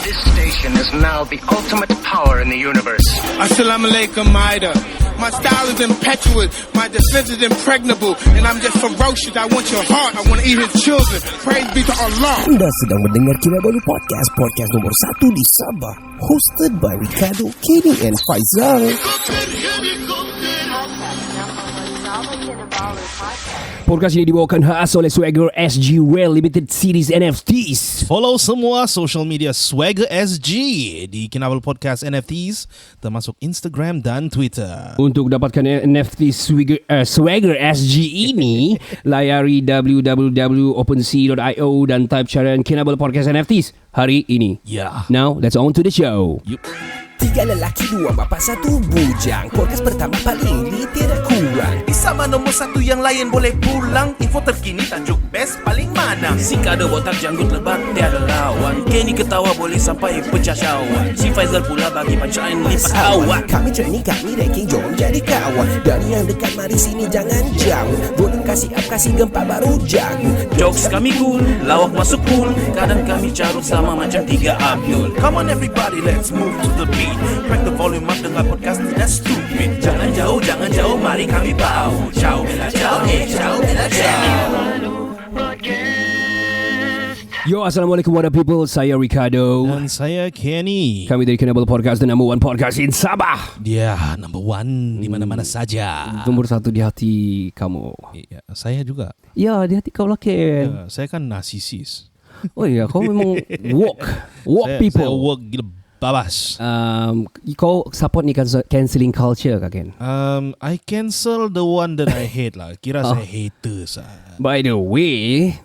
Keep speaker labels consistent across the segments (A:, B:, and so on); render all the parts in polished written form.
A: This station is now the ultimate power in the universe.
B: Assalamu alaikum, Maida. My style is impetuous, my defense is impregnable, and I'm just ferocious. I want your heart, I want to eat his children. Praise be to Allah.
C: Anda sedang mendengar Kinabalu Podcast, podcast nomor 1 di Sabah, hosted by Ricardo, Kenny and Faizal. Podcast ini dibawakan khas oleh Swagger SG Rail Limited Series NFTs.
D: Follow semua social media Swagger SG di Kinabalu Podcast NFTs, termasuk Instagram dan Twitter.
C: Untuk dapatkan NFT Swagger SG ini, layari www.opensea.io dan type carian Kinabalu Podcast NFTs hari ini.
D: Yeah.
C: Now, let's on to the show.
D: Yup.
C: 3 lelaki, 2 bapa, 1 bujang. Podcast pertama paling ini tidak kurang.
E: Di sama nombor 1 yang lain boleh pulang. Info terkini tajuk best paling mana. Si kada botak janggut lebat tiada lawan. Kenny ketawa boleh sampai pecah syawak. Si Faizal pula bagi punchline lipat awak.
C: Kami training, kami ranking, jom jadi kawan. Dari yang dekat mari sini jangan jauh. Volume kasih up, kasih gempa baru jago.
E: Jokes kami cool, lawak masuk pool. Kadang kami carut sama macam 3 Abdul. Come on everybody, let's move to the beat. Crack the volume up, dengar podcast tidak stupid. Jangan jauh, mari kami bau. Ciao, bella ciao, ciao, bella ciao.
C: Yo, Assalamualaikum warahmatullahi people. Saya Ricardo.
D: Dan saya Kenny.
C: Kami dari Kinabalu Podcast, the number 1 podcast in Sabah.
D: Dia number 1 di mana-mana saja.
C: Nomor 1 di hati kamu.
D: Ya, saya juga.
C: Ya, di hati kau lah, Ken.
D: Ya, saya kan narsisis.
C: Oh iya, kau memang walk people.
D: Saya work gila babas.
C: Kau support ni cancelling culture kah, Ken?
D: I cancel the one that I hate lah. Kira saya haters lah.
C: By the way,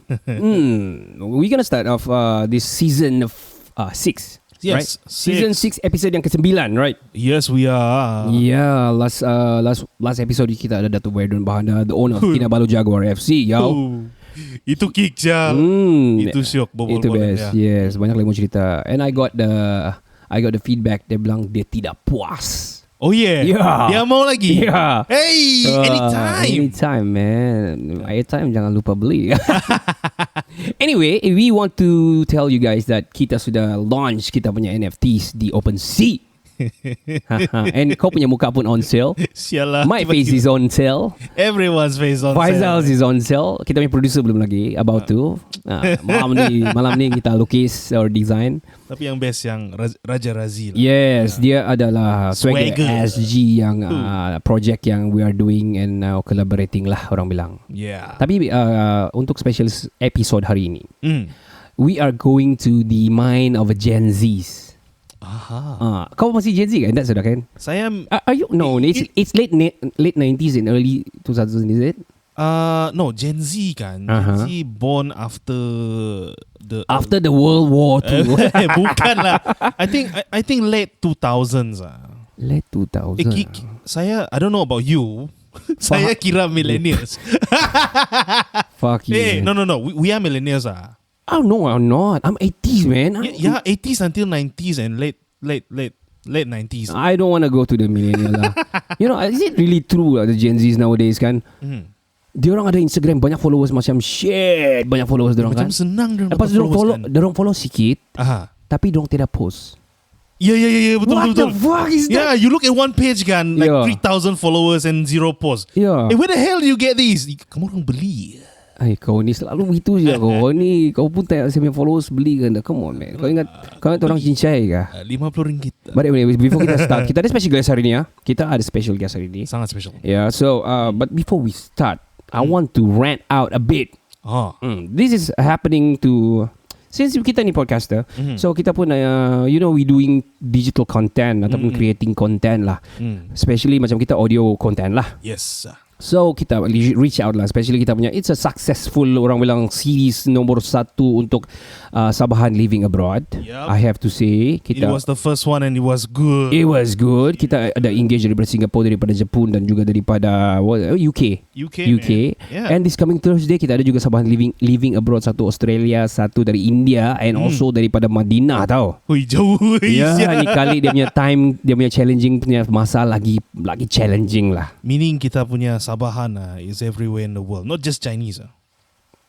C: we're gonna start off this season of 6.
D: Yes,
C: right? Season 6 episode yang ke-9, right?
D: Yes, we are.
C: Yeah, last episode kita ada Dato' Verdun Bahanda, the owner of Kinabalu Jaguar FC.
D: Itu kick jam. Itu syok bobol.
C: Itu best. Ya. Yes, banyak lagi mau cerita. And I got the feedback. Dia bilang dia tidak puas.
D: Oh yeah. Dia mau lagi.
C: Yeah.
D: Hey,
C: anytime man. Anytime jangan lupa beli. Anyway, we want to tell you guys that kita sudah launch kita punya NFTs di OpenSea. And kau punya muka pun on sale.
D: Sialah.
C: My face is on sale.
D: Everyone's face on
C: Faizal's
D: sale.
C: is on sale. Kita punya producer belum lagi about to. Malam ni kita lukis or design.
D: Tapi yang best yang Raja Razi lah.
C: Yes, dia adalah Swagger SG yang project yang we are doing and collaborating lah orang bilang.
D: Yeah.
C: Tapi untuk special episode hari ini, we are going to the mind of a Gen Zs. Kau masih Gen Z kan? Tak sudah kan?
D: Saya
C: Are you? No, it's late 90s and early 2000s, is it?
D: No, Gen Z kan. Gen Z born after
C: the World War II.
D: Bukan lah. I think late 2000s lah.
C: Late 2000s.
D: Saya I don't know about you. Saya kira millennials.
C: Fuck you.
D: No. We are millennials ah.
C: Oh no, I'm not. I'm 80s, man.
D: Yeah, 80s until 90s and late 90s.
C: I don't want to go to the millennial lah. You know, is it really true the Gen Zs nowadays kan? Diorang ada Instagram banyak followers macam shit, banyak followers diorang kan.
D: Macam senang diorang.
C: Lepas diorang follow sikit, tapi diorang tidak post.
D: Yeah, betul.
C: What the fuck is that?
D: Yeah, you look at one page kan, like 3,000 followers and 0 post.
C: Yeah.
D: Where the hell do you get these? Kamu orang beli.
C: Kau ni selalu gitu je kau. Ni kau pun tanya saya punya followers beli kan. Come on man. Kau ingat orang cincai kah?
D: RM50.
C: But anyway, before kita start, kita ada special guest hari ni ya. Kita ada special guest hari ni.
D: Sangat special.
C: Yeah, so but before we start, I want to rant out a bit. This is happening to since kita ni podcaster, so kita pun we doing digital content ataupun creating content lah. Especially macam kita audio content lah.
D: Yes.
C: So kita reach out lah, especially kita punya it's a successful orang bilang series nombor 1 untuk Sabahan living abroad.
D: Yep.
C: I have to say
D: it was the first one and it was good.
C: It was good. Kita ada engage daripada Singapore, daripada Jepun dan juga daripada UK.
D: Yeah.
C: And this coming Thursday kita ada juga Sabahan living abroad, satu Australia, satu dari India and also daripada Madinah tau.
D: Hui jauh.
C: Ya, ni kali dia punya challenging punya masa lagi challenging lah.
D: Meaning kita punya Sabahan is everywhere in the world, not just Chinese.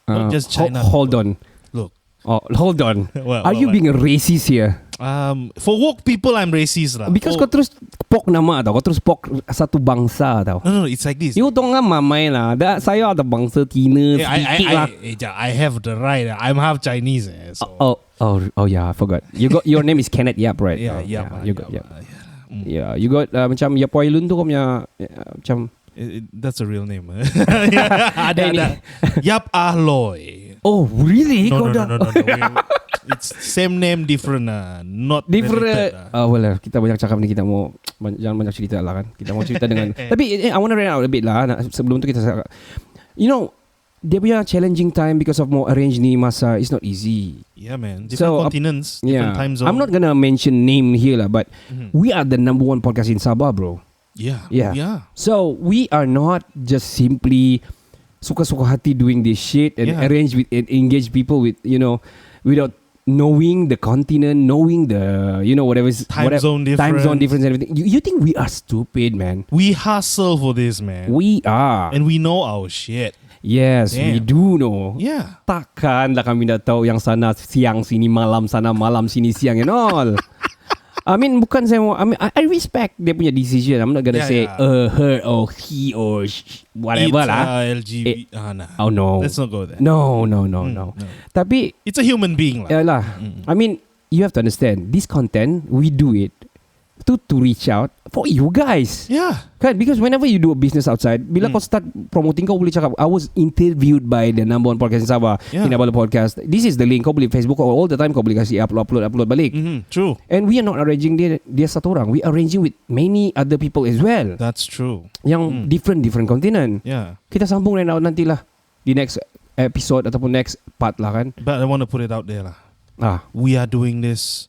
D: Not just China.
C: Hold on.
D: Look.
C: Oh, hold on.
D: Well,
C: Are you being a racist here?
D: For woke people, I'm racist lah.
C: Because kau terus pok nama tau. Kau terus pok satu bangsa tau.
D: No, it's like this.
C: You tahu kan mamai lah. Saya ada bangsa Cina sedikit lah.
D: I have the right. I'm half Chinese. So.
C: Oh yeah, I forgot. You got your name is Kenneth Yap, right?
D: Yeah,
C: you got Yap. Yeah, you got macam Yap Wai Lun tu kau punya macam.
D: That's a real name. ada. Yap Ah Loy.
C: Oh really?
D: No.
C: Kau dah.
D: It's same name, different. Not
C: different.
D: related.
C: Well, kita banyak cakap ni, kita mau jangan banyak cerita lah kan. Kita mau cerita dengan. Tapi I want to rant out a bit lah. Sebelum tu kita, you know, dia punya challenging time because of more arranged ni masa. It's not easy.
D: Yeah, man. Different continents, different time zone.
C: I'm not gonna mention name here lah, but we are the number one podcast in Sabah, bro.
D: Yeah.
C: So we are not just simply suka-suka hati doing this shit and arrange with and engage people with, you know, without knowing the continent, knowing the, you know, whatever
D: time zone difference
C: and everything. You think we are stupid, man?
D: We hustle for this, man.
C: We are.
D: And we know our shit.
C: Yes,
D: Damn.
C: we do know.
D: Yeah.
C: Takkan lah kami dah tahu yang sana siang, sini malam, sana malam, sini siang and all. I mean, bukan saya mau. I mean, I respect dia punya decision. I'm not gonna say her or he or whatever lah.
D: LGBT. Nah.
C: Oh no.
D: Let's not go there.
C: No. Tapi
D: it's a human being lah.
C: Yalah. I mean, you have to understand. This content we do it to reach out for you guys.
D: Yeah.
C: Kan? Because whenever you do a business outside, bila kau start promoting, kau boleh cakap, I was interviewed by the number one podcast in Sabah, Kinabalu Podcast. This is the link. Kau boleh Facebook all the time. Kau boleh kasih upload balik.
D: True.
C: And we are not arranging dia satu orang. We are arranging with many other people as well.
D: That's true.
C: Yang different continent.
D: Yeah.
C: Kita sambung nantilah di next episode ataupun next part lah kan.
D: But I want to put it out there lah. We are doing this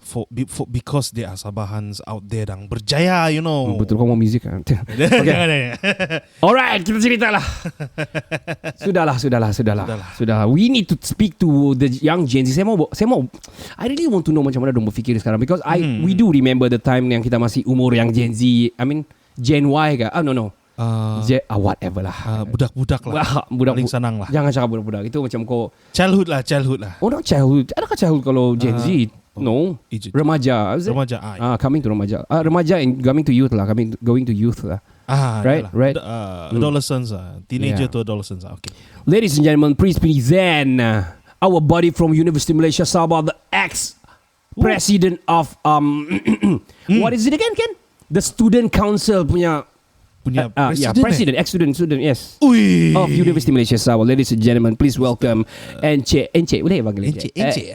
D: for because there are Sabahans out there yang berjaya, you know.
C: Betul, kau mau music kan? Okay. Alright, kita cerita lah. Sudahlah. We need to speak to the young Gen Z. Saya mau. I really want to know macam mana dong berfikir sekarang, because we do remember the time yang kita masih umur yang Gen Z. I mean Gen Y ke? No. Whatever lah.
D: Budak-budak lah. Paling senang lah.
C: Jangan cakap budak-budak. Itu macam kau
D: childhood lah.
C: Oh, not childhood. Adakah childhood kalau Gen Z? No. Remaja. Coming to remaja. Remaja and coming to youth lah. Going to youth lah. Right.
D: Adolescents lah. Teenager to adolescents lah. Okay.
C: Ladies and gentlemen, please present our buddy from University of Malaysia Sabah, the ex-president of what is it again, Ken? The Student Council punya president, ex-student, yes.
D: Ui.
C: Of University Malaysia Sabah. Ladies and gentlemen, please welcome Encik, boleh panggil
D: Encik.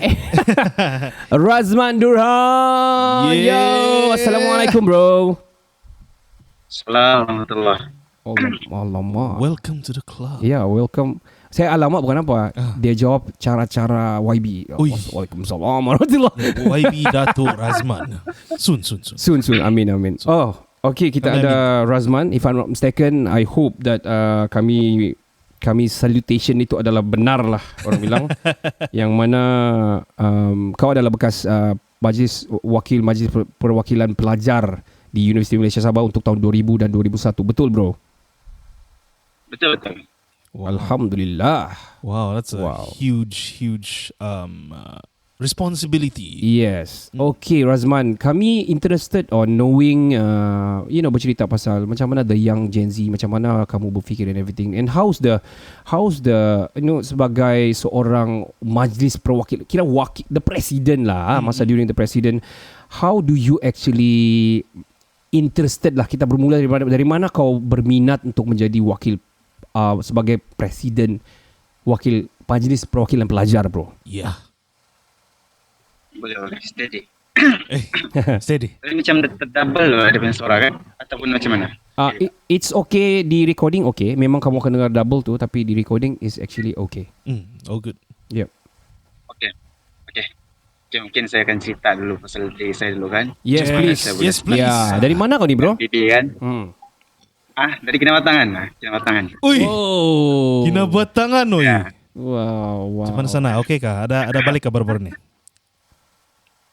C: Razman Durhan.
D: Yeah.
C: Yo, Assalamualaikum bro.
F: Assalamualaikum warahmatullahi.
C: Alamak.
D: Welcome to the club.
C: Ya, welcome. Saya alamak bukan apa. Dia jawab cara-cara YB. Waalaikumsalam warahmatullahi.
D: YB Datuk Razman. Soon.
C: Amin. Oh, okay, kita ada Razman. If I'm not mistaken, I hope that kami salutation itu adalah benar lah orang bilang. Yang mana kau adalah bekas wakil Majlis Perwakilan Pelajar di Universiti Malaysia Sabah untuk tahun 2000 dan 2001. Betul bro?
F: Betul.
C: Alhamdulillah.
D: Wow, that's a huge responsibility.
C: Yes. Okay, Razman, kami interested on knowing bercerita pasal macam mana the young Gen Z, macam mana kamu berfikir and everything, and how's the sebagai seorang majlis perwakil, kira the president lah, masa during the president, how do you actually interested lah, kita bermula dari mana kau berminat untuk menjadi wakil sebagai presiden wakil majlis perwakilan pelajar bro?
D: Yeah.
F: Boleh steady.
D: Steady.
F: Tapi macam double loh ada punya suara kan? Ataupun macam mana?
C: It's okay di recording, okay. Memang kamu akan dengar double tu, tapi di recording is actually okay.
D: All good.
C: Yep.
F: Okay, mungkin saya akan cerita dulu pasal diri saya dulu kan?
C: Yes, please. Ya, dari mana kau ni bro?
F: Bibi kan? Dari Kinabatangan.
D: Ui. Oh. Kinabatangan oi.
F: Ya.
C: Wow.
D: Macam mana sana? Okay kah? Ada balik ke baru-baru ni?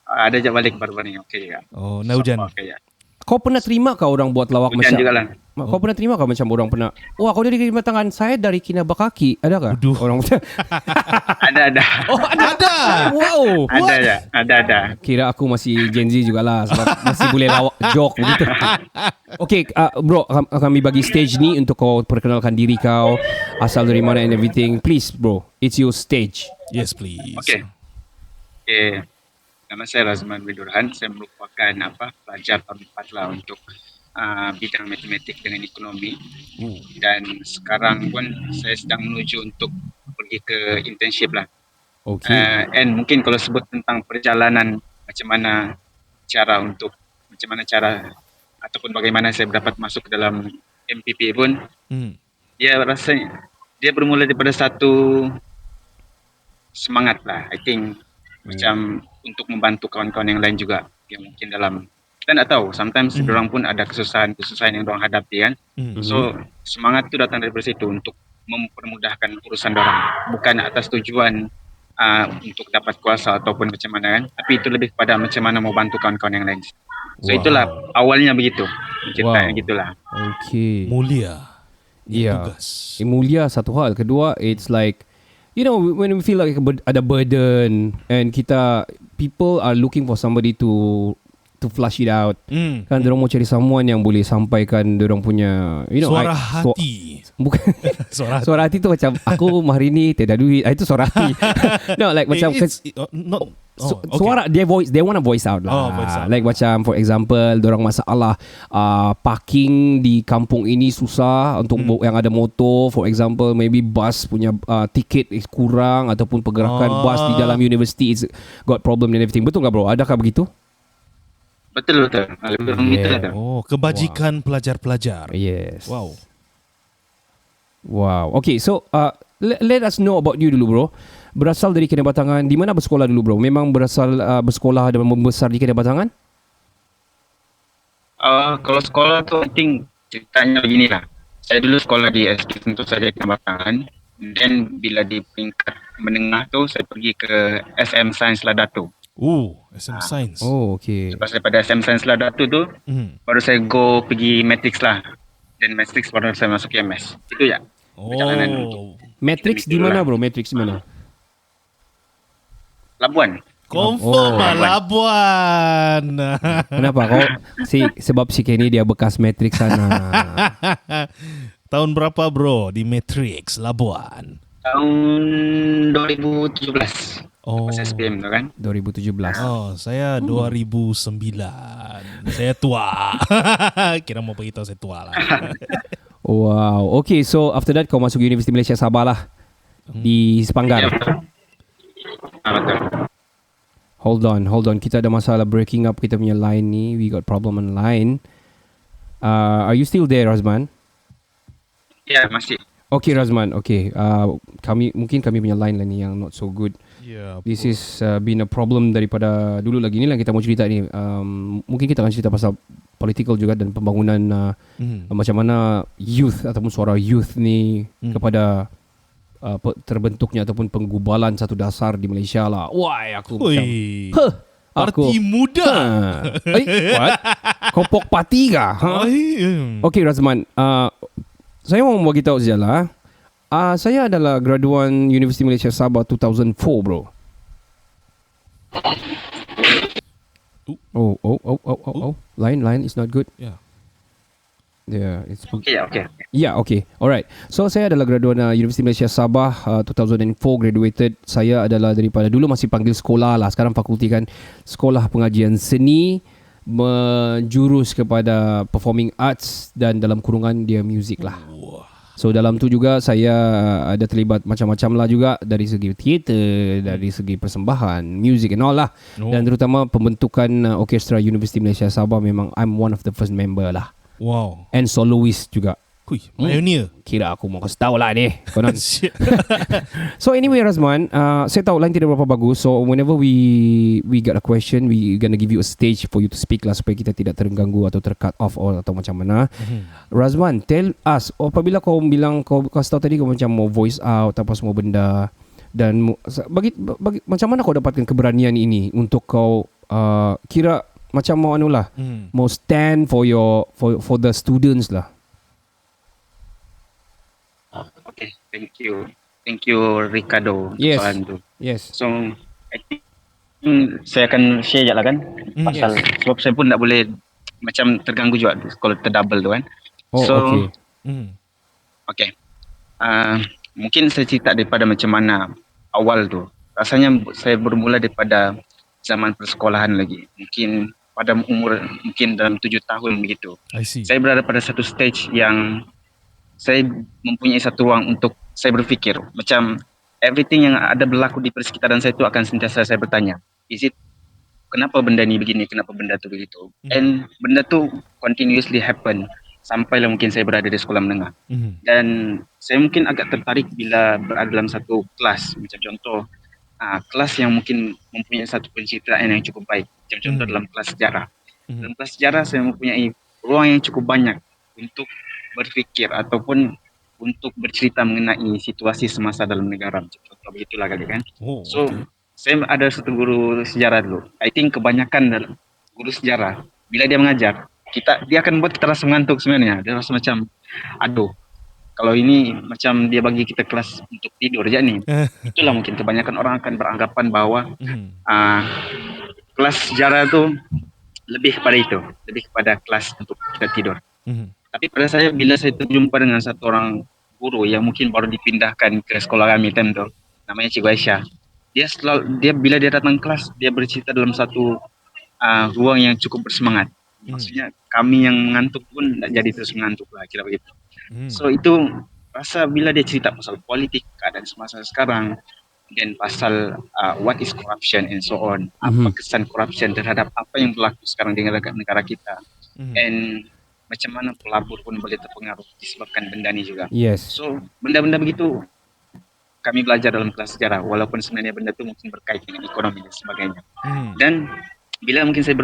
F: Ada je balik baru-baru ni. Okay ya.
D: Oh, nak hujan.
F: Okay ya.
C: Kau pernah terima kau orang buat lawak
F: Hujan
C: macam?
F: jugalah.
C: Kau pernah terima kau macam orang pernah? Wah, kau dari Kalimantan, saya dari Kinabalu. Adakah?
D: Aduh.
C: Orang macam.
F: Ada.
C: Oh, ada. Wow.
F: Ada.
C: Kira aku masih Gen Z jugalah sebab masih boleh lawak joke begitu. Okay, bro, kami bagi stage ni untuk kau perkenalkan diri kau, asal dari mana and everything. Please, bro, it's your stage.
D: Yes, please.
F: Okay. Nama saya Razman Widurhan. Saya merupakan pelajar tahun 4 lah untuk bidang matematik dengan ekonomi. Dan sekarang pun saya sedang menuju untuk pergi ke internship lah.
C: Okay.
F: And mungkin kalau sebut tentang perjalanan macam mana cara ataupun bagaimana saya dapat masuk ke dalam MPP pun, dia bermula daripada satu semangat lah. I think macam untuk membantu kawan-kawan yang lain juga yang mungkin dalam, kita tak tahu, sometimes orang pun ada kesusahan yang orang hadapi kan. So semangat tu datang daripada situ untuk mempermudahkan urusan orang, bukan atas tujuan untuk dapat kuasa ataupun macam mana kan, tapi itu lebih kepada macam mana mau bantu kawan-kawan yang lain. So itulah awalnya begitu, ceritanya gitulah.
C: Okay.
D: Mulia.
C: Yeah. Mulia satu hal. Kedua, it's like, you know, when we feel like ada burden and people are looking for somebody to flush it out. Kan diorang mau cari someone yang boleh sampaikan diorang punya, you know,
D: suara hati.
C: Bukan suara hati tu macam aku hari ni tiada duit. Itu suara hati. No, like macam suara dia voice, they want to voice out lah.
D: Voice out.
C: Like macam for example, diorang masalah parking di kampung ini susah untuk yang ada motor. For example, maybe bus punya tiket kurang ataupun pergerakan bus di dalam university is got problem and everything. Betul tak bro? Adakah begitu?
F: Betul.
D: Kebajikan pelajar-pelajar.
C: Yes.
D: Wow.
C: Okay, so let us know about you dulu bro. Berasal dari Kinabatangan. Di mana bersekolah dulu bro? Memang bersekolah dan membesar di Kinabatangan?
F: Kalau sekolah tu I think ceritanya beginilah. Saya dulu sekolah di SD tentu saja Kinabatangan. Dan bila di peringkat menengah tu saya pergi ke SM Sains Ladatu.
D: SM Science.
C: Okay.
F: Lepas daripada SM Science Ladatu tu, baru saya pergi Matrix lah. Dan Matrix baru saya masuk MS. Itu ya.
C: Matrix di mana bro? Matrix di mana?
F: Labuan.
D: Confirm Labuan.
C: Kenapa kau? Sebab si Kenny dia bekas Matrix sana.
D: Tahun berapa bro di Matrix Labuan?
F: Tahun 2017. Pas SPM tu kan?
C: 2017.
D: Saya 2009. Saya tua. Kira mau beritahu saya tua lah.
C: Wow. Okay, so after that kau masuk Universiti Malaysia Sabah lah. Di Sepanggar.
F: Betul.
C: Hold on. Kita ada masalah breaking up kita punya line ni. We got problem on line. Are you still there, Razman?
F: Ya, masih.
C: Okay, Razman. Okay. Kami punya line lah ni yang not so good. This is been a problem daripada dulu lagi ni lah kita mau cerita ni. Mungkin kita akan cerita pasal political juga dan pembangunan macam mana youth ataupun suara youth ni kepada terbentuknya ataupun penggubalan satu dasar di Malaysia lah. Wah, aku macam
D: Parti muda.
C: What? Kopok parti kah? Okay, Razman. Saya mau bagi tahu saja lah. Saya adalah graduan Universiti Malaysia Sabah 2004 bro. Oh. Line is not good. It's
F: Okay.
C: Yeah, okay. Alright. So saya adalah graduan Universiti Malaysia Sabah 2004 graduated. Saya adalah daripada dulu masih panggil sekolah lah. Sekarang fakulti kan Sekolah Pengajian Seni, menjurus kepada performing arts dan dalam kurungan dia music lah. So dalam tu juga saya ada terlibat macam-macam lah juga, dari segi teater, dari segi persembahan, music and all lah. Dan terutama pembentukan orkestra Universiti Malaysia Sabah memang I'm one of the first member lah.
D: Wow.
C: And soloist juga.
D: Pioneer.
C: Kira aku mau kasih tahu lah ni. So anyway Razman, saya tahu line tidak berapa bagus. So whenever we got a question, we gonna give you a stage for you to speak lah, supaya kita tidak terganggu atau tercut off atau macam mana. Razman, tell us, apabila kau bilang kau kasih tahu tadi kau macam mau voice out apa semua benda, dan bagi macam mana kau dapatkan keberanian ini untuk kau kira macam mau anu lah, mau stand for for the students lah.
F: Okay, thank you Ricardo.
C: Yes.
F: Soalan tu.
C: Yes.
F: So I think saya akan share je lah kan pasal sebab saya pun tak boleh macam terganggu juga kalau terdouble tu kan.
C: Oh,
F: so
C: okay.
F: okay. Mungkin saya cerita daripada macam mana awal tu. Rasanya saya bermula daripada zaman persekolahan lagi. Mungkin pada umur mungkin dalam 7 tahun begitu.
D: I see.
F: Saya berada pada satu stage yang saya mempunyai satu ruang untuk saya berfikir. Macam everything yang ada berlaku di persekitaran saya itu akan sentiasa saya bertanya. Is it, kenapa benda ni begini, kenapa benda tu begitu. And benda tu continuously happen. Sampailah mungkin saya berada di sekolah menengah. Dan saya mungkin agak tertarik bila berada dalam satu kelas. Macam contoh, kelas yang mungkin mempunyai satu pencitraan yang cukup baik. Macam contoh dalam kelas sejarah. Dalam kelas sejarah saya mempunyai ruang yang cukup banyak untuk berfikir ataupun untuk bercerita mengenai situasi semasa dalam negara. Macam contoh begitulah kali kan. So, saya ada satu guru sejarah dulu. I think kebanyakan dalam guru sejarah, bila dia mengajar, dia akan buat kita rasa mengantuk sebenarnya. Dia rasa macam, aduh, kalau ini macam dia bagi kita kelas untuk tidur je ni. Itulah mungkin kebanyakan orang akan beranggapan bahwa kelas sejarah tu lebih kepada itu, lebih kepada kelas untuk kita tidur. Tapi pada saya, bila saya terjumpa dengan satu orang guru yang mungkin baru dipindahkan ke sekolah kami time tu, namanya Cikgu Aisyah. Dia bila dia datang kelas, dia bercerita dalam satu ruang yang cukup bersemangat. Maksudnya kami yang mengantuk pun tak jadi terus mengantuk lah, kira begitu. So itu rasa bila dia cerita pasal politik, keadaan semasa sekarang, dan pasal what is corruption and so on, apa kesan corruption terhadap apa yang berlaku sekarang di negara kita, and macam mana pelabur pun boleh terpengaruh disebabkan benda ni juga.
C: Yes.
F: So benda-benda begitu kami belajar dalam kelas sejarah, walaupun sebenarnya benda tu mungkin berkait dengan ekonomi dan sebagainya. Dan bila mungkin saya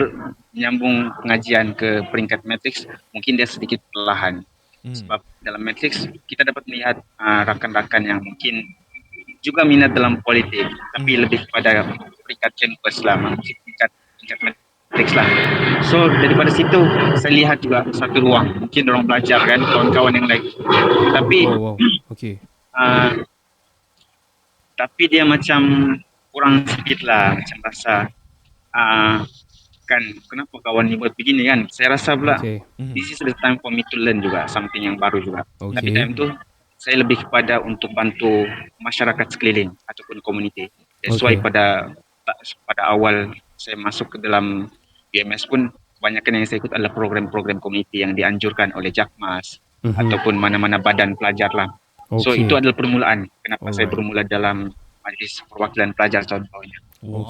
F: menyambung pengajian ke peringkat matriks, mungkin dia sedikit perlahan. Sebab dalam matriks kita dapat melihat rakan-rakan yang mungkin juga minat dalam politik, tapi lebih kepada peringkat campus lah, peringkat matriks lah. So daripada situ saya lihat juga satu ruang, mungkin orang belajar kan, kawan-kawan yang lain. Tapi
C: okay.
F: Tapi dia macam kurang sedikit lah, macam rasa kan kenapa kawan ni buat begini kan. Saya rasa pula this is the time for me to learn juga something yang baru juga. Tapi time tu saya lebih kepada untuk bantu masyarakat sekeliling ataupun komuniti. That's why pada awal saya masuk ke dalam BMS pun kebanyakan yang saya ikut adalah program-program komuniti yang dianjurkan oleh Jakmas ataupun mana-mana badan pelajar lah. So itu adalah permulaan kenapa saya bermula dalam Majlis Perwakilan Pelajar contohnya.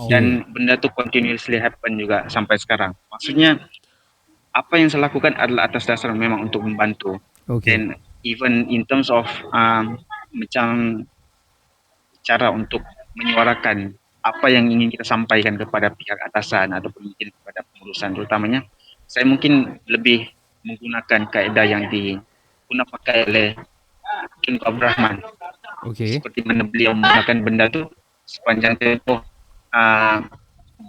F: Dan benda tu continuously happen juga sampai sekarang. Maksudnya apa yang saya lakukan adalah atas dasar memang untuk membantu. Dan even in terms of macam cara untuk menyuarakan apa yang ingin kita sampaikan kepada pihak atasan ataupun mungkin kepada pengurusan terutamanya, saya mungkin lebih menggunakan kaedah yang digunakan pakai oleh Tunku Abdul Rahman. Seperti mana beliau menggunakan benda tu sepanjang tempoh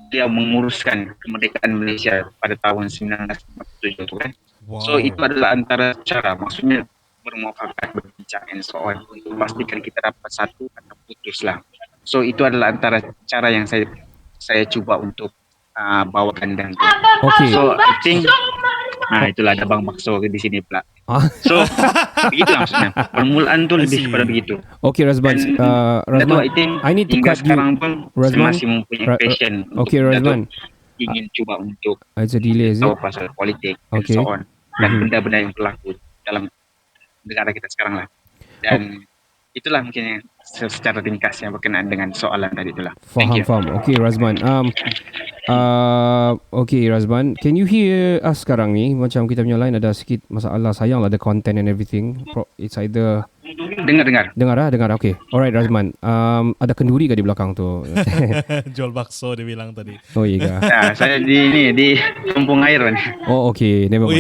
F: beliau menguruskan kemerdekaan Malaysia pada tahun 1947 tu kan. So itu adalah antara cara, maksudnya bermuafakat, berbincang and so on untuk memastikan kita dapat satu atau putus lah. So itu adalah antara cara yang saya cuba untuk bawakan dan so I think itulah ada Bang Bakso di sini pula. So begitulah maksudnya. Permulaan tu lebih kepada begitu.
C: Okay Razman, Razman, I need to cut you.
F: Sekarang pun Razman masih mempunyai passion.
C: Okay Razman,
F: ingin cuba untuk
C: it's a delay,
F: tahu pasal politik and so on, dan benda-benda yang berlaku dalam negara kita sekarang lah. Dan itulah mungkin yang secara ringkas yang berkenaan dengan soalan tadi itulah.
C: Faham. Okay Razman. Okay Razman, can you hear us sekarang ni? Macam kita punya line ada sikit masalah, sayang lah ada content and everything. It's either Dengar. Okay. Alright Razman. Ada kenduri ke di belakang tu?
D: Jual bakso dia bilang tadi.
C: Oh iya ke?
F: Saya di kampung air kan.
C: Oh okay, never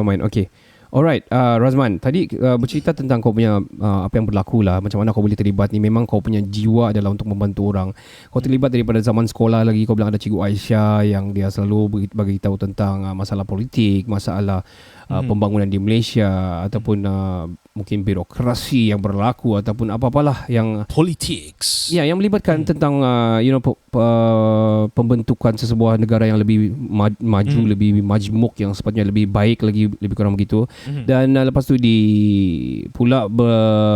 C: mind. Okay. Alright, Razman, tadi bercerita tentang kau punya apa yang berlaku lah, macam mana kau boleh terlibat ni. Memang kau punya jiwa adalah untuk membantu orang. Kau terlibat daripada zaman sekolah lagi. Kau bilang ada Cikgu Aisyah yang dia selalu bagi tahu tentang masalah politik, masalah pembangunan di Malaysia, ataupun mungkin birokrasi yang berlaku, ataupun apa-apalah yang
D: Politics.
C: ya, yang melibatkan tentang pembentukan sesebuah negara yang lebih maju, lebih majmuk, yang sepatutnya lebih baik lagi, lebih kurang begitu. Dan lepas tu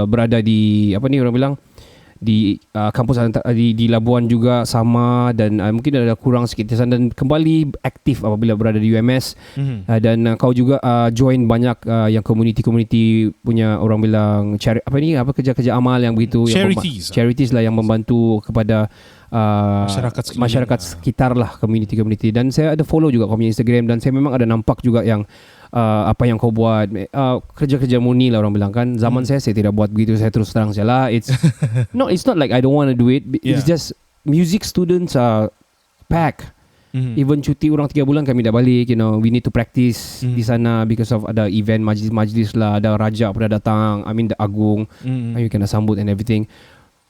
C: berada di apa ni orang bilang, di kampus di Labuan juga sama, dan mungkin ada kurang sikit di sana, dan kembali aktif apabila berada di UMS. Dan kau juga join banyak yang community punya orang bilang kerja-kerja amal yang begitu, charities lah, yang membantu kepada masyarakat sekitar lah, community. Dan saya ada follow juga kau punya Instagram, dan saya memang ada nampak juga yang apa yang kau buat, kerja-kerja murni lah orang bilang kan. Zaman saya tidak buat begitu, saya terus terang saja lah. It's not like I don't want to do it. It's just music students are pack. Even cuti orang 3 bulan kami dah balik, we need to practice di sana because of ada event majlis lah, ada raja pun dah datang, the agung, you kena sambut and everything.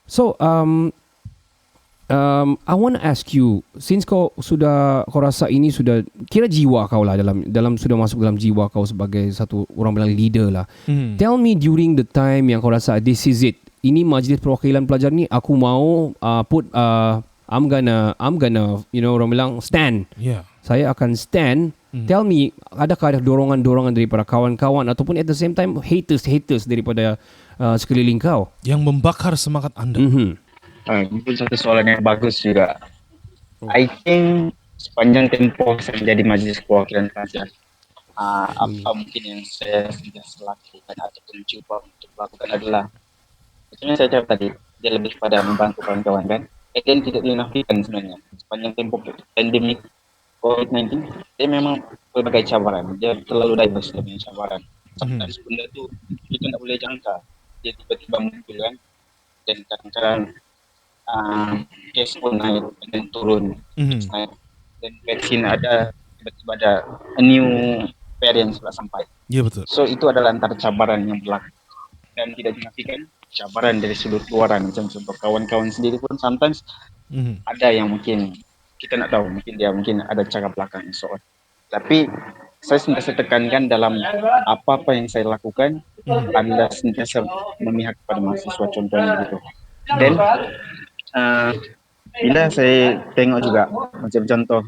C: So I want to ask you, since kau rasa ini sudah kira jiwa kau lah, dalam sudah masuk dalam jiwa kau sebagai satu orang bilang leader lah. Tell me, during the time yang kau rasa this is it, ini majlis perwakilan pelajar ni aku mau I'm gonna orang bilang stand. Saya akan stand. Tell me, adakah ada dorongan daripada kawan-kawan, ataupun at the same time haters daripada sekeliling kau
D: yang membakar semangat anda?
F: Itu satu soalan yang bagus juga. I think sepanjang tempoh saya menjadi majlis perwakilan pelajar, apa mungkin yang saya sentiasa lakukan ataupun cuba untuk lakukan adalah, sebenarnya saya cakap tadi, dia lebih pada membantu kawan-kawan kan. Dan tidak dinafikan sebenarnya sepanjang tempoh pandemik COVID-19, dia memang berbagai cabaran. Dia terlalu diverse dengan cabaran. Sometimes benda tu kita tak boleh jangka, dia tiba-tiba muncul kan. Dan kadang-kadang case pun naik dan turun, naik. Dan vaksin ada, tiba-tiba ada a new variant sudah sampai.
D: Ya, betul.
F: So itu adalah antara cabaran yang berlaku. Dan tidak dinafikan cabaran dari sudut luaran, macam contoh kawan-kawan sendiri pun sometimes ada yang mungkin kita nak tahu, mungkin dia ada cara belakang and so on. Tapi saya sentiasa tekankan dalam apa-apa yang saya lakukan, anda sentiasa memihak kepada mahasiswa, contohnya begitu. Dan bila saya tengok juga macam contoh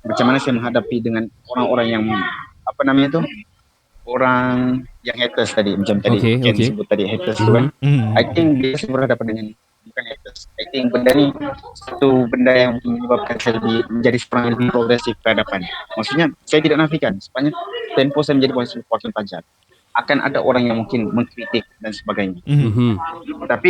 F: macam mana saya menghadapi dengan orang-orang yang orang yang haters tadi, macam tadi Ken sebut tadi haters tu kan. I think dia berhadapan dengan bukan haters. I think benda ni satu benda yang menyebabkan saya menjadi seorang yang lebih progresif ke hadapan. Maksudnya saya tidak nafikan sepanjang tempoh saya menjadi wakil pelajar akan ada orang yang mungkin mengkritik dan sebagainya. Tapi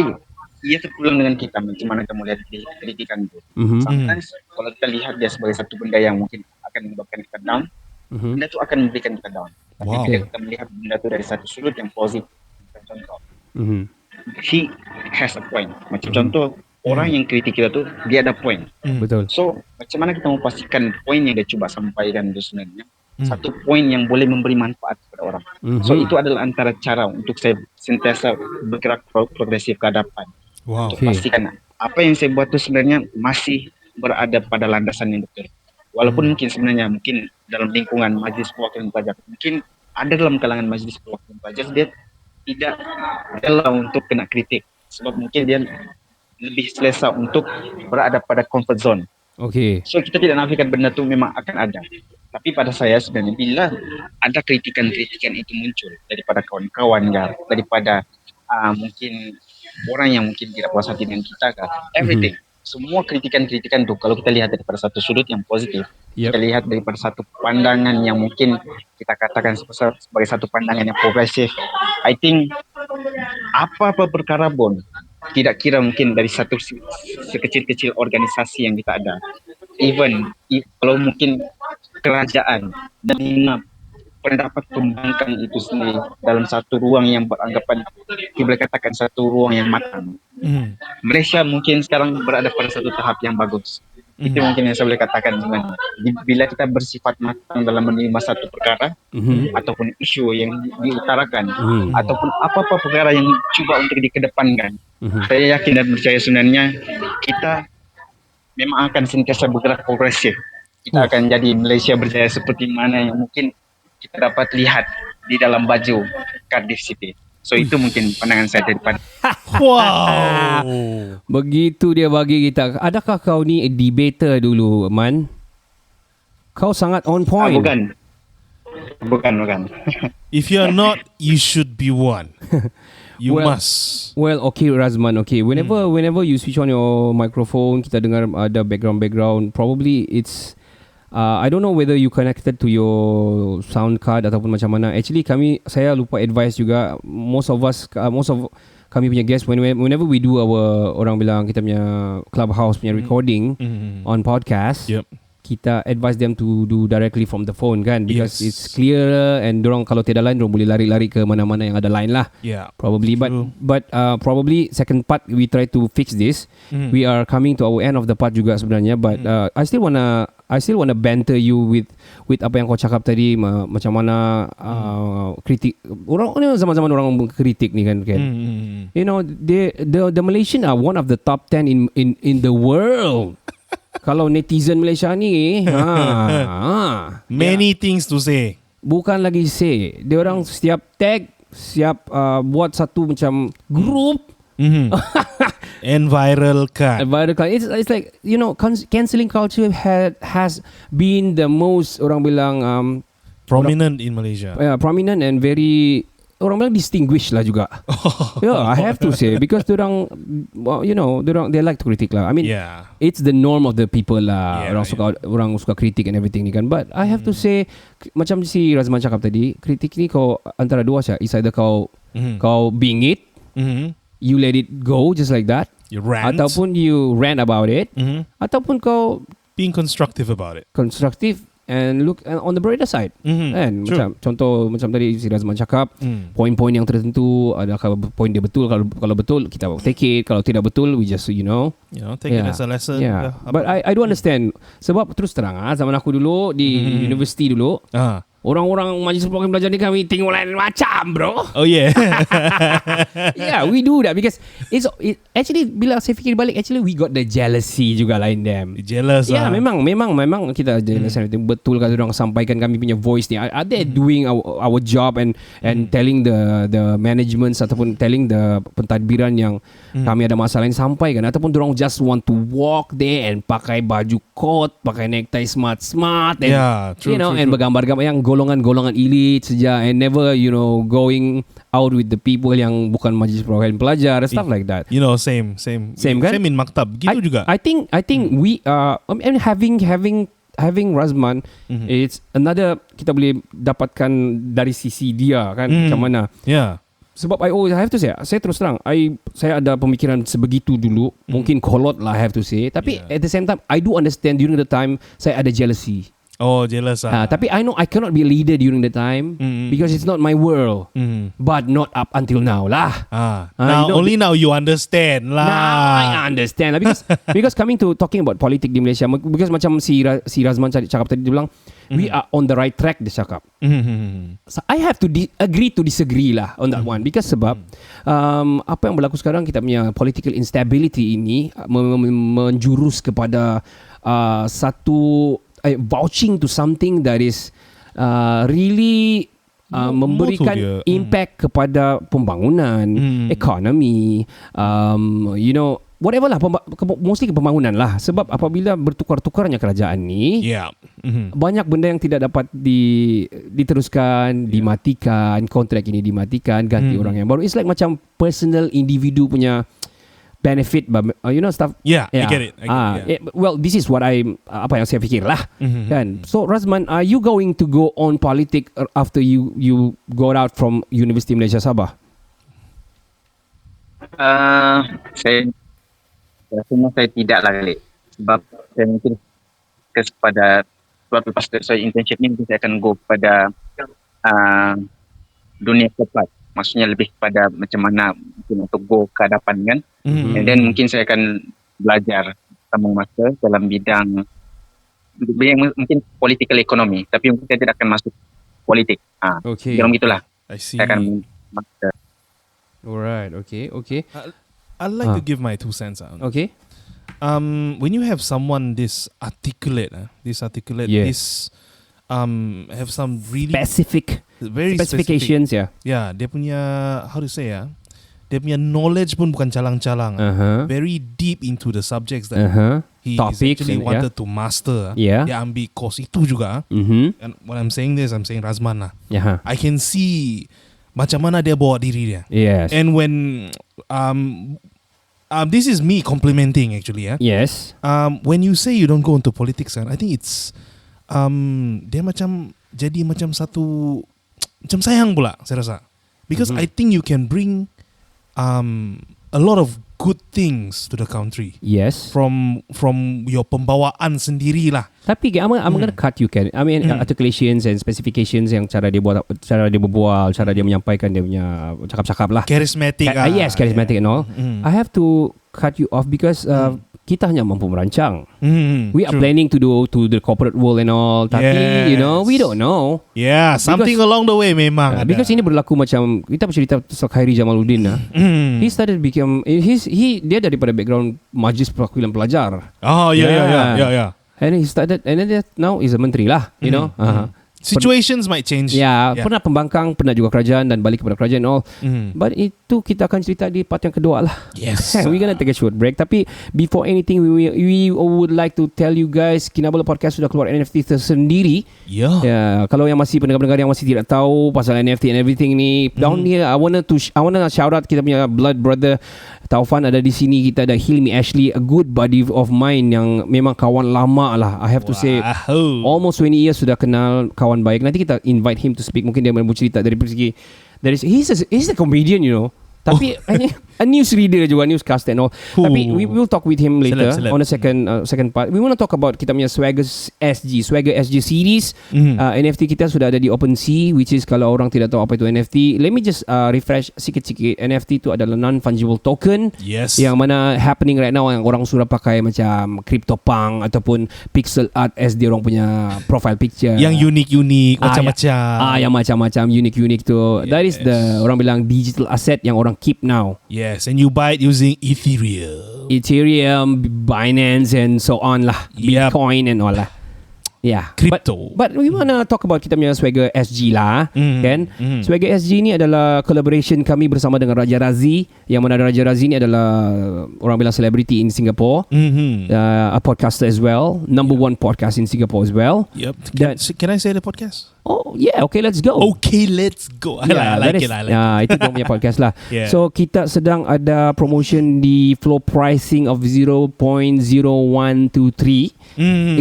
F: ia terpulang dengan kita, macam mana kamu lihat kritikan itu. Sometimes kalau kita lihat dia sebagai satu benda yang mungkin akan menyebabkan kita down, benda itu akan memberikan kita down. Tapi jika kita melihat benda itu dari satu sudut yang positif, contoh, he has a point. Macam contoh, orang yang kritik kita tu, dia ada point.
C: Betul.
F: So, macam mana kita memastikan point yang dia cuba sampaikan itu sebenarnya satu point yang boleh memberi manfaat kepada orang. So, itu adalah antara cara untuk saya sentiasa bergerak progresif ke hadapan. Untuk pastikan apa yang saya buat itu sebenarnya masih berada pada landasan yang betul. Walaupun mungkin sebenarnya dalam lingkungan majlis perwakilan pelajar, mungkin ada dalam kalangan majlis perwakilan pelajar dia tidak rela untuk kena kritik, sebab mungkin dia lebih selesa untuk berada pada comfort zone. So kita tidak nafikan benda itu memang akan ada. Tapi pada saya sebenarnya bila ada kritikan-kritikan itu muncul daripada kawan-kawan, daripada mungkin orang yang mungkin tidak puas hati dengan kita, everything. Semua kritikan-kritikan itu kalau kita lihat daripada satu sudut yang positif, kita lihat daripada satu pandangan yang mungkin kita katakan sebagai satu pandangan yang progresif, I think apa-apa perkara pun, tidak kira mungkin dari satu sekecil-kecil organisasi yang kita ada, even kalau mungkin kerajaan dan pendapat pembangkang itu sendiri dalam satu ruang yang beranggapan, kita boleh katakan satu ruang yang matang. Malaysia mungkin sekarang berada pada satu tahap yang bagus. Itu mungkin yang saya boleh katakan dengan bila kita bersifat matang dalam menerima satu perkara ataupun isu yang diutarakan ataupun apa-apa perkara yang cuba untuk dikedepankan. Saya yakin dan percaya sebenarnya kita memang akan sentiasa bergerak progresif. Kita akan jadi Malaysia berjaya seperti mana yang mungkin kita dapat lihat di dalam baju Cardiff City. So itu mungkin pandangan saya daripada.
D: Wow.
C: Begitu dia bagi kita. Adakah kau ni debater dulu, Man? Kau sangat on point.
F: Bukan.
D: If you're not, you should be one. You must.
C: Well, okay, Razman. Okay, whenever you switch on your microphone, kita dengar ada background. Probably it's I don't know whether you connected to your sound card ataupun macam mana. Actually, saya lupa advice juga. Most of kami punya guests, whenever we do our, orang bilang kita punya Clubhouse punya recording on podcast, kita advise them to do directly from the phone kan, because it's clearer and dorang kalau tiada line dorang boleh lari-lari ke mana-mana yang ada line lah. Probably true. but probably second part we try to fix this. We are coming to our end of the part juga sebenarnya, but I still wanna banter you with apa yang kau cakap tadi, macam mana kritik orang ni, zaman-zaman orang kritik ni kan. You know, the Malaysian are one of the top 10 in the world. Kalau netizen Malaysia ni
D: many things to say.
C: Bukan lagi say, dia orang setiap tag, siap buat satu macam group
D: and viral kan.
C: It's like, you know, cancelling culture has been the most, orang bilang
D: prominent in Malaysia.
C: Prominent and very, orang bilang distinguished lah juga. I have to say, because diorang, well, you know, they like to critic lah. I mean, it's the norm of the people lah. Orang suka kritik and everything ni kan. But I have to say, macam si Razman cakap tadi, kritik ni kau antara dua saja. It's either kau being it, you let it go just like that,
D: you rant,
C: ataupun you rant about it, ataupun kau
D: being constructive about it.
C: And look on the brighter side. Kan? Macam contoh macam tadi si Razman cakap, poin-poin yang tertentu, adakah poin dia betul, kalau betul kita take it, kalau tidak betul we just
D: take it as a lesson.
C: But I do understand, sebab terus terang zaman aku dulu di universiti dulu, orang-orang majlis program belajar ni kami tengok lain macam, bro.
D: Oh yeah.
C: Yeah, we do that because it actually, bila saya fikir balik, actually we got the jealousy juga lain them.
D: Jealous lah.
C: Memang kita jealous. Betul kan orang sampaikan kami punya voice ni. Are they doing our job and telling the management ataupun telling the pentadbiran yang kami ada masalah yang sampaikan, ataupun orang just want to walk there and pakai baju coat, pakai necktie smart and
D: true.
C: And bergambar-gambar yang golongan-golongan elit saja, and never going out with the people yang bukan majlis perwakilan pelajar, stuff like that.
D: You know, same kan? Same in maktab gitu juga.
C: I think we having Razman, it's another, kita boleh dapatkan dari sisi dia kan, macam mana. Sebab I have to say, saya terus terang, saya ada pemikiran sebegitu dulu, mungkin kolot lah, I have to say. Tapi at the same time, I do understand during the time saya ada jealousy.
D: Oh, jealous lah.
C: Tapi I know I cannot be a leader during the time because it's not my world. But not up until now lah.
D: Only now you understand lah.
C: Now I understand lah, because coming to talking about politik di Malaysia, because macam si Razman cakap tadi, dia bilang we are on the right track, dia cakap. So I have to agree to disagree lah on that one, because sebab apa yang berlaku sekarang, kita punya political instability ini menjurus kepada satu vouching to something that is really memberikan impact kepada pembangunan, ekonomi, whatever lah, mostly pembangunan lah. Sebab apabila bertukar-tukarnya kerajaan ni, banyak benda yang tidak dapat diteruskan, dimatikan, kontrak ini dimatikan, ganti orang yang baru. It's like macam personal individu punya benefit, stuff.
D: I get it.
C: Well, this is what apa yang saya fikir lah, kan. So Razman, are you going to go on politik after you got out from University Malaysia Sabah?
F: Saya tidak lah kali, sebab saya mungkin kepada lepas saya internship ni, mungkin saya akan go pada dunia korporat. Maksudnya lebih kepada macam mana mungkin untuk go ke hadapan kan. And then mungkin saya akan belajar sambung masa dalam bidang mungkin political economy, tapi mungkin saya tidak akan masuk politik.
C: Okay.
F: Dalam gitulah.
D: I see.
F: Saya akan masuk.
C: Alright, okay.
D: I'd like to give my 2 cents.
C: Okay.
D: When you have someone this articulate, this have some really very
C: specifications,
D: specific, yeah, dia punya, how to say, dia punya knowledge pun bukan calang-calang. Very deep into the subjects that he
C: Topics
D: actually
C: and,
D: wanted to master.
C: Yeah.
D: Dia ambil course itu juga. And when I'm saying this, I'm saying Razman lah.
C: Yeah.
D: I can see macam mana dia bawa diri dia.
C: Yes.
D: And when this is me complimenting actually.
C: Yes.
D: When you say you don't go into politics, I think it's dia macam jadi macam satu macam sayang pula saya rasa. Because I think you can bring a lot of good things to the country.
C: Yes.
D: From your pembawaan sendiri lah.
C: Tapi I'm gonna cut you, Ken. I mean, articulations and specifications yang cara dia buat, cara dia berbual, cara dia menyampaikan dia punya cakap-cakap lah.
D: Charismatic lah.
C: Yes, charismatic and all. I have to cut you off because kita hanya mampu merancang. We are planning to do to the corporate world and all. Tapi, we don't know.
D: Yeah, something along the way memang.
C: Because ini berlaku macam kita bercerita tentang Khairi Jamaluddin. He started dia daripada background Majlis Perwakilan Pelajar.
D: Oh, yeah.
C: And he started, and then now is a menteri lah, you know.
D: Situations might change.
C: Pernah pembangkang, pernah juga kerajaan dan balik kepada kerajaan all. But itu kita akan cerita di part yang kedua lah.
D: Yes.
C: We're gonna take a short break. Tapi before anything, we would like to tell you guys, Kinabalu Podcast sudah keluar NFT tersendiri. Kalau yang masih pendengar-pendengar yang masih tidak tahu pasal NFT and everything ni, down here I wanna shout out kita punya blood brother Taufan ada di sini. Kita ada Hilmi Ashley, a good buddy of mine yang memang kawan lama lah. I have to say almost 20 years sudah kenal, kawan baik. Nanti kita invite him to speak. Mungkin dia mau cerita dari segi he's a comedian, you know. Tapi a news reader juga, newscaster and all. Tapi we will talk with him later on the second part. We want to talk about kita punya Swagger SG series. NFT kita sudah ada di OpenSea, which is kalau orang tidak tahu apa itu NFT, let me just refresh sikit-sikit. NFT itu adalah non-fungible token.
D: Yes.
C: Yang mana happening right now, yang orang sudah pakai macam CryptoPunk ataupun pixel art as dia orang punya profile picture.
D: Yang unik-unik, macam-macam.
C: Yang macam-macam unik-unik tu. That is the orang bilang digital asset yang orang keep now.
D: Yes, and you buy it using Ethereum, Binance and so on lah. Bitcoin and all lah. Yeah. Crypto.
C: But we wanna talk about kita punya Swagger SG lah. Kan? Swagger SG ni adalah collaboration kami bersama dengan Raja Razi. Yang mana Raja Razi ni adalah orang bilang celebrity in Singapore. A podcaster as well. Number 1 podcast in Singapore as well.
D: Yep. Can I say the podcast?
C: Oh yeah, okay, let's go.
D: I like it.
C: Itu dia punya podcast lah.
D: Yeah.
C: So kita sedang ada promotion di floor pricing of 0.0123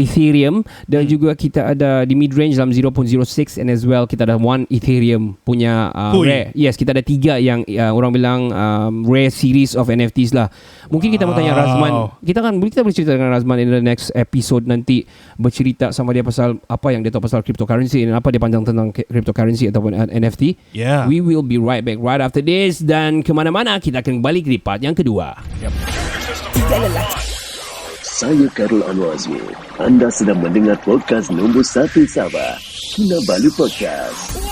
C: Ethereum, dan juga kita ada di mid range dalam 0.06, and as well kita ada 1 Ethereum punya rare. Yes, kita ada 3 yang orang bilang rare series of NFTs lah. Mungkin kita mau tanya Razman. Kita boleh cerita dengan Razman in the next episode nanti, bercerita sama dia pasal apa yang dia tahu pasal cryptocurrency dan apa dia pandang tentang cryptocurrency ataupun NFT. We will be right back right after this, dan kemana-mana kita akan balik di part yang kedua.
G: Saya Karul Anwar Azmi. Anda sedang mendengar podcast nombor 1 Sabah, Kinabalu Podcast.